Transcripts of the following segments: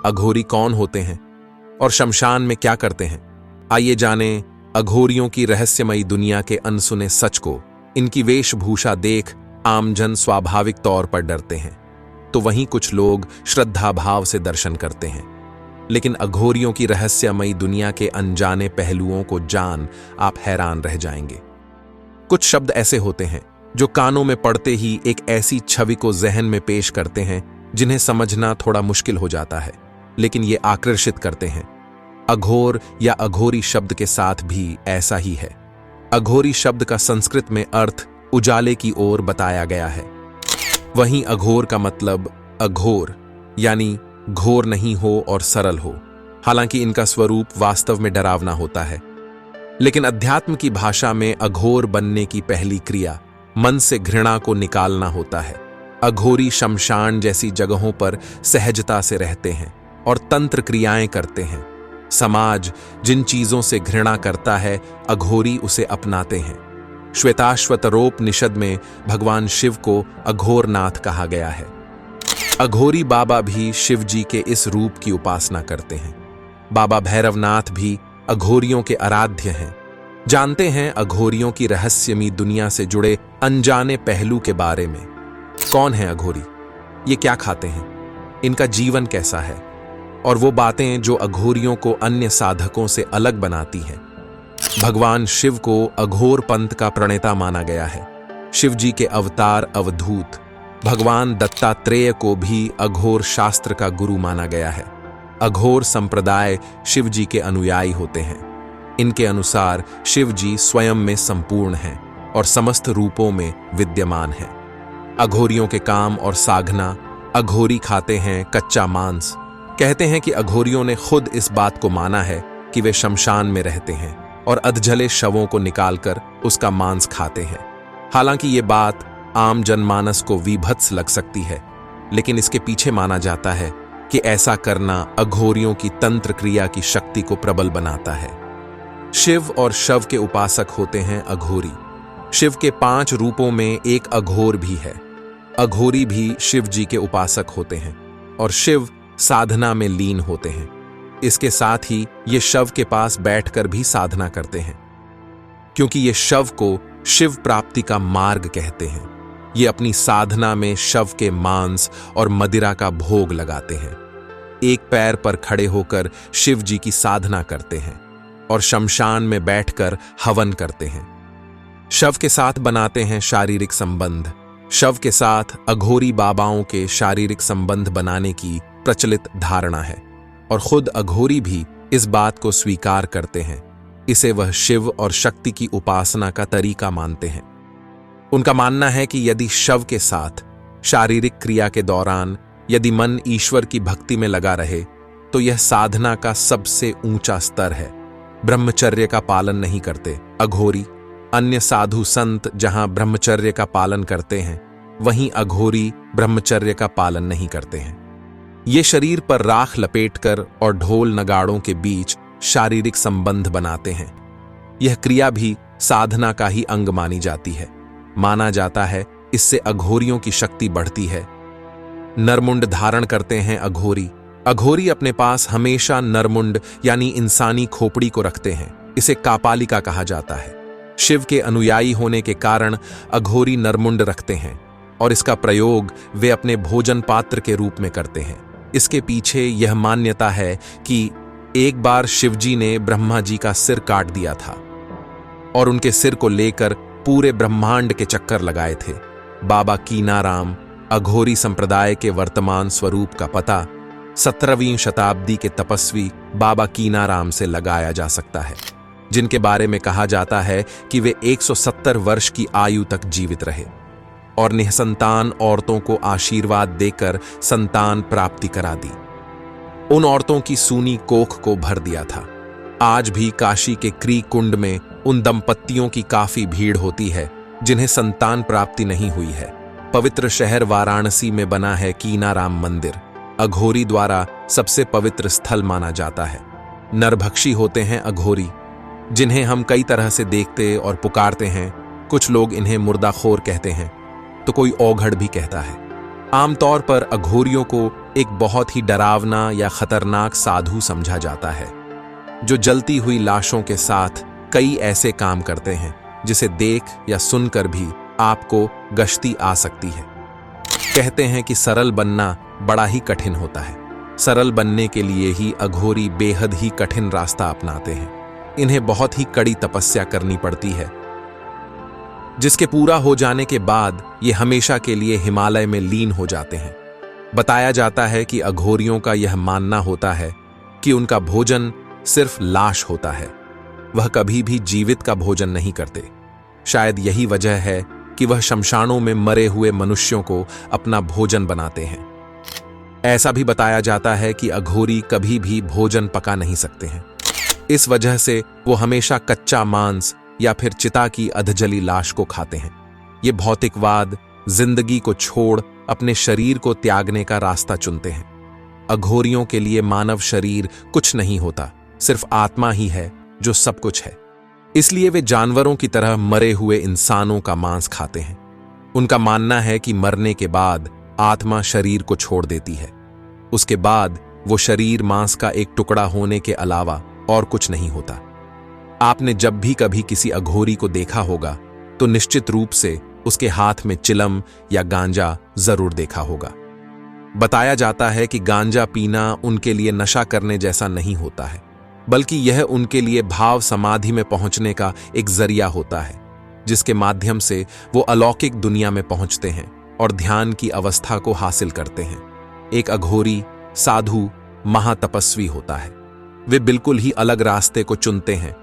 अघोरी कौन होते हैं और शमशान में क्या करते हैं। आइए जानें अघोरियों की रहस्यमयी दुनिया के अनसुने सच को। इनकी वेशभूषा देख आमजन स्वाभाविक तौर पर डरते हैं, तो वहीं कुछ लोग श्रद्धा भाव से दर्शन करते हैं। लेकिन अघोरियों की रहस्यमयी दुनिया के अनजाने पहलुओं को जान आप हैरान रह जाएंगे। कुछ शब्द ऐसे होते हैं जो कानों में पड़ते ही एक ऐसी छवि को जहन में पेश करते हैं जिन्हें समझना थोड़ा मुश्किल हो जाता है, लेकिन ये आकर्षित करते हैं। अघोर या अघोरी शब्द के साथ भी ऐसा ही है। अघोरी शब्द का संस्कृत में अर्थ उजाले की ओर बताया गया है। वहीं अघोर का मतलब अघोर यानी घोर नहीं हो और सरल हो। हालांकि इनका स्वरूप वास्तव में डरावना होता है, लेकिन अध्यात्म की भाषा में अघोर बनने की पहली क्रिया मन से घृणा को निकालना होता है। अघोरी शमशान जैसी जगहों पर सहजता से रहते हैं और तंत्र क्रियाएं करते हैं। समाज जिन चीजों से घृणा करता है, अघोरी उसे अपनाते हैं। श्वेताश्वतरोपनिषद में भगवान शिव को अघोरनाथ कहा गया है। अघोरी बाबा भी शिव जी के इस रूप की उपासना करते हैं। बाबा भैरवनाथ भी अघोरियों के आराध्य हैं। जानते हैं अघोरियों की रहस्यमयी दुनिया से जुड़े अनजाने पहलू के बारे में। कौन है अघोरी, ये क्या खाते हैं, इनका जीवन कैसा है, और वो बातें जो अघोरियों को अन्य साधकों से अलग बनाती हैं। भगवान शिव को अघोर पंथ का प्रणेता माना गया है। शिव जी के अवतार अवधूत भगवान दत्तात्रेय को भी अघोर शास्त्र का गुरु माना गया है। अघोर संप्रदाय शिव जी के अनुयायी होते हैं। इनके अनुसार शिव जी स्वयं में संपूर्ण हैं और समस्त रूपों में विद्यमान हैं। अघोरियों के काम और साधना, अघोरी खाते हैं कच्चा मांस। कहते हैं कि अघोरियों ने खुद इस बात को माना है कि वे शमशान में रहते हैं और अधजले शवों को निकालकर उसका मांस खाते हैं। हालांकि ये बात आम जनमानस को विभत्स लग सकती है, लेकिन इसके पीछे माना जाता है कि ऐसा करना अघोरियों की तंत्र क्रिया की शक्ति को प्रबल बनाता है। शिव और शव के उपासक होते हैं अघोरी। शिव के 5 रूपों में एक अघोर भी है। अघोरी भी शिव जी के उपासक होते हैं और शिव साधना में लीन होते हैं। इसके साथ ही ये शव के पास बैठकर भी साधना करते हैं, क्योंकि ये शव को शिव प्राप्ति का मार्ग कहते हैं। ये अपनी साधना में शव के मांस और मदिरा का भोग लगाते हैं। एक पैर पर खड़े होकर शिव जी की साधना करते हैं और शमशान में बैठकर हवन करते हैं। शव के साथ बनाते हैं शारीरिक संबंध। शव के साथ अघोरी बाबाओं के शारीरिक संबंध बनाने की प्रचलित धारणा है और खुद अघोरी भी इस बात को स्वीकार करते हैं। इसे वह शिव और शक्ति की उपासना का तरीका मानते हैं। उनका मानना है कि यदि शव के साथ शारीरिक क्रिया के दौरान यदि मन ईश्वर की भक्ति में लगा रहे तो यह साधना का सबसे ऊंचा स्तर है। ब्रह्मचर्य का पालन नहीं करते अघोरी। अन्य साधु संत जहां ब्रह्मचर्य का पालन करते हैं, वहीं अघोरी ब्रह्मचर्य का पालन नहीं करते हैं। ये शरीर पर राख लपेटकर और ढोल नगाड़ों के बीच शारीरिक संबंध बनाते हैं। यह क्रिया भी साधना का ही अंग मानी जाती है। माना जाता है इससे अघोरियों की शक्ति बढ़ती है। नरमुंड धारण करते हैं अघोरी। अघोरी अपने पास हमेशा नरमुंड यानी इंसानी खोपड़ी को रखते हैं। इसे कापालिका कहा जाता है। शिव के अनुयायी होने के कारण अघोरी नरमुंड रखते हैं और इसका प्रयोग वे अपने भोजन पात्र के रूप में करते हैं। इसके पीछे यह मान्यता है कि एक बार शिवजी ने ब्रह्मा जी का सिर काट दिया था और उनके सिर को लेकर पूरे ब्रह्मांड के चक्कर लगाए थे। बाबा कीनाराम अघोरी संप्रदाय के वर्तमान स्वरूप का पता 17वीं शताब्दी के तपस्वी बाबा कीनाराम से लगाया जा सकता है, जिनके बारे में कहा जाता है कि वे 170 वर्ष की आयु तक जीवित रहे और निःसंतान औरतों को आशीर्वाद देकर संतान प्राप्ति करा दी। उन औरतों की सूनी कोख को भर दिया था। आज भी काशी के क्री कुंड में उन दंपत्तियों की काफी भीड़ होती है जिन्हें संतान प्राप्ति नहीं हुई है। पवित्र शहर वाराणसी में बना है कीनाराम मंदिर। अघोरी द्वारा सबसे पवित्र स्थल माना जाता है। नरभक्षी होते हैं अघोरी, जिन्हें हम कई तरह से देखते और पुकारते हैं। कुछ लोग इन्हें मुर्दाखोर कहते हैं तो कोई औघड़ भी कहता है। आमतौर पर अघोरियों को एक बहुत ही डरावना या खतरनाक साधु समझा जाता है, जो जलती हुई लाशों के साथ कई ऐसे काम करते हैं जिसे देख या सुनकर भी आपको गश्ती आ सकती है। कहते हैं कि सरल बनना बड़ा ही कठिन होता है। सरल बनने के लिए ही अघोरी बेहद ही कठिन रास्ता अपनाते हैं। इन्हें बहुत ही कड़ी तपस्या करनी पड़ती है, जिसके पूरा हो जाने के बाद ये हमेशा के लिए हिमालय में लीन हो जाते हैं। बताया जाता है कि अघोरियों का यह मानना होता है कि उनका भोजन सिर्फ लाश होता है, वह कभी भी जीवित का भोजन नहीं करते। शायद यही वजह है कि वह शमशानों में मरे हुए मनुष्यों को अपना भोजन बनाते हैं। ऐसा भी बताया जाता है कि अघोरी कभी भी भोजन पका नहीं सकते हैं। इस वजह से वो हमेशा कच्चा मांस या फिर चिता की अधजली लाश को खाते हैं। ये भौतिकवाद, जिंदगी को छोड़ अपने शरीर को त्यागने का रास्ता चुनते हैं। अघोरियों के लिए मानव शरीर कुछ नहीं होता, सिर्फ आत्मा ही है जो सब कुछ है। इसलिए वे जानवरों की तरह मरे हुए इंसानों का मांस खाते हैं। उनका मानना है कि मरने के बाद आत्मा शरीर को छोड़ देती है। उसके बाद वो शरीर मांस का एक टुकड़ा होने के अलावा और कुछ नहीं होता। आपने जब भी कभी किसी अघोरी को देखा होगा तो निश्चित रूप से उसके हाथ में चिलम या गांजा जरूर देखा होगा। बताया जाता है कि गांजा पीना उनके लिए नशा करने जैसा नहीं होता है, बल्कि यह उनके लिए भाव समाधि में पहुंचने का एक जरिया होता है, जिसके माध्यम से वो अलौकिक दुनिया में पहुंचते हैं और ध्यान की अवस्था को हासिल करते हैं। एक अघोरी साधु महातपस्वी होता है। वे बिल्कुल ही अलग रास्ते को चुनते हैं,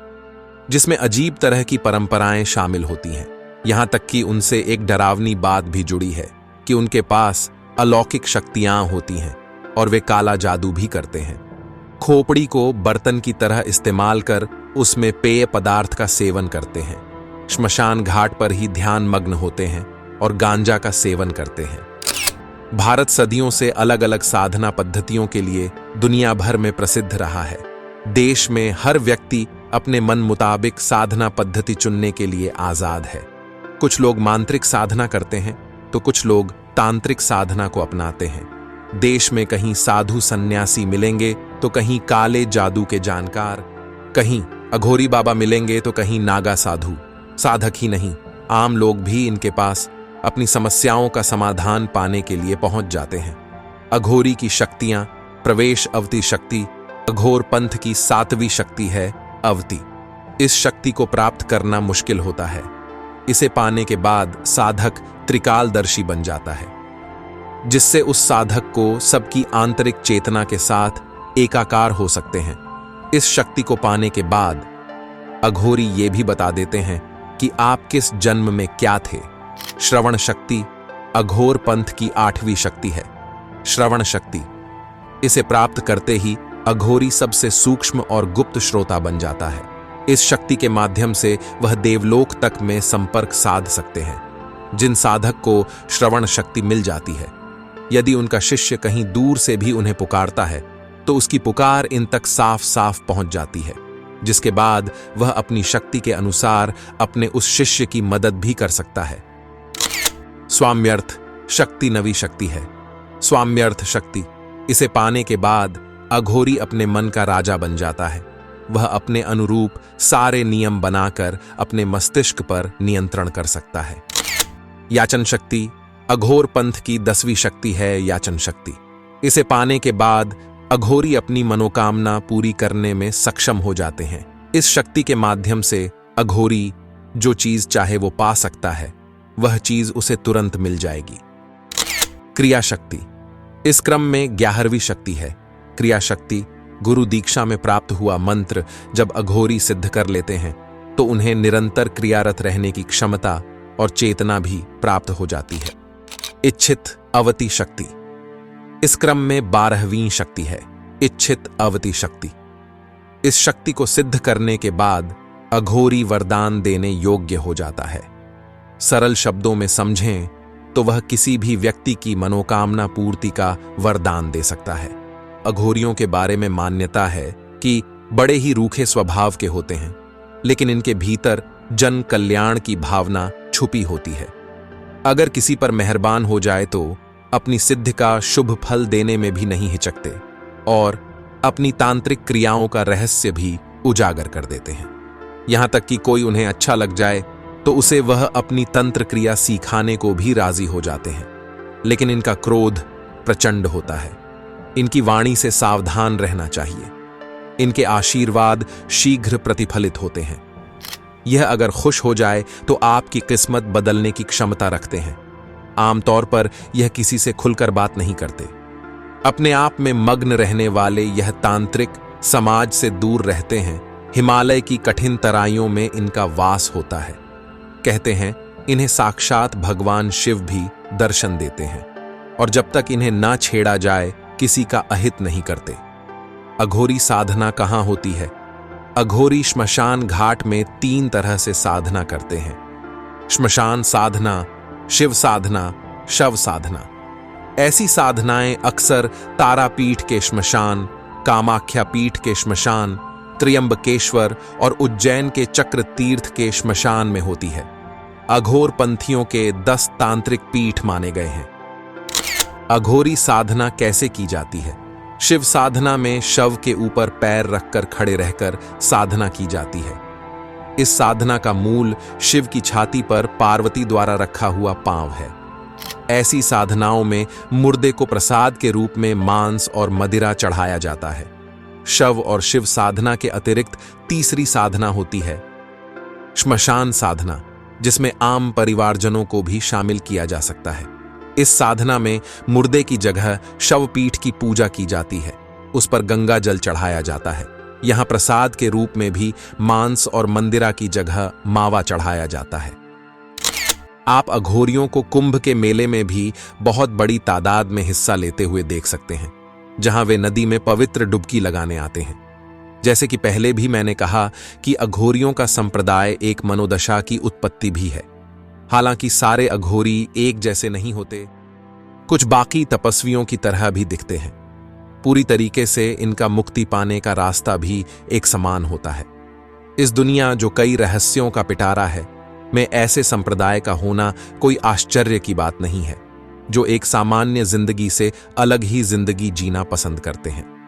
जिसमें अजीब तरह की परंपराएं शामिल होती हैं। यहां तक कि उनसे एक डरावनी बात भी जुड़ी है कि उनके पास अलौकिक शक्तियां होती हैं और वे काला जादू भी करते हैं। खोपड़ी को बर्तन की तरह इस्तेमाल कर उसमें पेय पदार्थ का सेवन करते हैं। श्मशान घाट पर ही ध्यान मग्न होते हैं और गांजा का सेवन करते हैं। भारत सदियों से अलग अलग साधना पद्धतियों के लिए दुनिया भर में प्रसिद्ध रहा है। देश में हर व्यक्ति अपने मन मुताबिक साधना पद्धति चुनने के लिए आजाद है। कुछ लोग मांत्रिक साधना करते हैं तो कुछ लोग तांत्रिक साधना को अपनाते हैं। देश में कहीं साधु सन्यासी मिलेंगे तो कहीं काले जादू के जानकार, कहीं अघोरी बाबा मिलेंगे तो कहीं नागा साधु। साधक ही नहीं, आम लोग भी इनके पास अपनी समस्याओं का समाधान पाने के लिए पहुंच जाते हैं। अघोरी की शक्तियां, प्रवेश अवती शक्ति अघोर पंथ की 7वीं शक्ति है अवती। इस शक्ति को प्राप्त करना मुश्किल होता है। इसे पाने के बाद साधक त्रिकालदर्शी बन जाता है, जिससे उस साधक को सबकी आंतरिक चेतना के साथ एकाकार हो सकते हैं। इस शक्ति को पाने के बाद अघोरी ये भी बता देते हैं कि आप किस जन्म में क्या थे। श्रवण शक्ति अघोर पंथ की 8वीं शक्ति है। श्रवण शक्ति, इसे प्राप्त करते ही अघोरी सबसे सूक्ष्म और गुप्त श्रोता बन जाता है। इस शक्ति के माध्यम से वह देवलोक तक में संपर्क साध सकते हैं। जिन साधक को श्रवण शक्ति मिल जाती है, यदि उनका शिष्य कहीं दूर से भी उन्हें पुकारता है तो उसकी पुकार इन तक साफ साफ पहुंच जाती है, जिसके बाद वह अपनी शक्ति के अनुसार अपने उस शिष्य की मदद भी कर सकता है। स्वाम्यर्थ शक्ति नवी शक्ति है। स्वाम्यर्थ शक्ति, इसे पाने के बाद अघोरी अपने मन का राजा बन जाता है। वह अपने अनुरूप सारे नियम बनाकर अपने मस्तिष्क पर नियंत्रण कर सकता है। याचन शक्ति अघोर पंथ की 10वीं शक्ति है। याचन शक्ति, इसे पाने के बाद अघोरी अपनी मनोकामना पूरी करने में सक्षम हो जाते हैं। इस शक्ति के माध्यम से अघोरी जो चीज चाहे वो पा सकता है, वह चीज उसे तुरंत मिल जाएगी। क्रिया शक्ति, इस क्रम में 11वीं शक्ति है। क्रिया शक्ति, गुरु दीक्षा में प्राप्त हुआ मंत्र जब अघोरी सिद्ध कर लेते हैं तो उन्हें निरंतर क्रियारत रहने की क्षमता और चेतना भी प्राप्त हो जाती है। इच्छित अवती शक्ति, इस क्रम में 12वीं शक्ति है। इच्छित अवती शक्ति, इस शक्ति को सिद्ध करने के बाद अघोरी वरदान देने योग्य हो जाता है। सरल शब्दों में समझें तो वह किसी भी व्यक्ति की मनोकामना पूर्ति का वरदान दे सकता है। अघोरियों के बारे में मान्यता है कि बड़े ही रूखे स्वभाव के होते हैं, लेकिन इनके भीतर जन कल्याण की भावना छुपी होती है। अगर किसी पर मेहरबान हो जाए तो अपनी सिद्धि का शुभ फल देने में भी नहीं हिचकते और अपनी तांत्रिक क्रियाओं का रहस्य भी उजागर कर देते हैं। यहां तक कि कोई उन्हें अच्छा लग जाए तो उसे वह अपनी तंत्र क्रिया सिखाने को भी राजी हो जाते हैं। लेकिन इनका क्रोध प्रचंड होता है। इनकी वाणी से सावधान रहना चाहिए। इनके आशीर्वाद शीघ्र प्रतिफलित होते हैं। यह अगर खुश हो जाए तो आपकी किस्मत बदलने की क्षमता रखते हैं। आमतौर पर यह किसी से खुलकर बात नहीं करते। अपने आप में मग्न रहने वाले यह तांत्रिक समाज से दूर रहते हैं। हिमालय की कठिन तराइयों में इनका वास होता है। कहते हैं इन्हें साक्षात भगवान शिव भी दर्शन देते हैं और जब तक इन्हें ना छेड़ा जाए किसी का अहित नहीं करते। अघोरी साधना कहाँ होती है? अघोरी श्मशान घाट में 3 तरह से साधना करते हैं। श्मशान साधना, शिव साधना, शव साधना। ऐसी साधनाएं अक्सर तारापीठ के श्मशान, कामाख्या पीठ के श्मशान, त्र्यंबकेश्वर और उज्जैन के चक्र तीर्थ के श्मशान में होती है। अघोर पंथियों के 10 तांत्रिक पीठ माने गए हैं। अघोरी साधना कैसे की जाती है? शिव साधना में शव के ऊपर पैर रखकर खड़े रहकर साधना की जाती है। इस साधना का मूल शिव की छाती पर पार्वती द्वारा रखा हुआ पांव है। ऐसी साधनाओं में मुर्दे को प्रसाद के रूप में मांस और मदिरा चढ़ाया जाता है। शव और शिव साधना के अतिरिक्त तीसरी साधना होती है श्मशान साधना, जिसमें आम परिवारजनों को भी शामिल किया जा सकता है। इस साधना में मुर्दे की जगह शवपीठ की पूजा की जाती है। उस पर गंगा जल चढ़ाया जाता है। यहाँ प्रसाद के रूप में भी मांस और मंदिरा की जगह मावा चढ़ाया जाता है। आप अघोरियों को कुंभ के मेले में भी बहुत बड़ी तादाद में हिस्सा लेते हुए देख सकते हैं, जहां वे नदी में पवित्र डुबकी लगाने आते हैं। जैसे कि पहले भी मैंने कहा कि अघोरियों का संप्रदाय एक मनोदशा की उत्पत्ति भी है। हालांकि सारे अघोरी एक जैसे नहीं होते, कुछ बाकी तपस्वियों की तरह भी दिखते हैं। पूरी तरीके से इनका मुक्ति पाने का रास्ता भी एक समान होता है। इस दुनिया जो कई रहस्यों का पिटारा है, में ऐसे संप्रदाय का होना कोई आश्चर्य की बात नहीं है, जो एक सामान्य जिंदगी से अलग ही जिंदगी जीना पसंद करते हैं।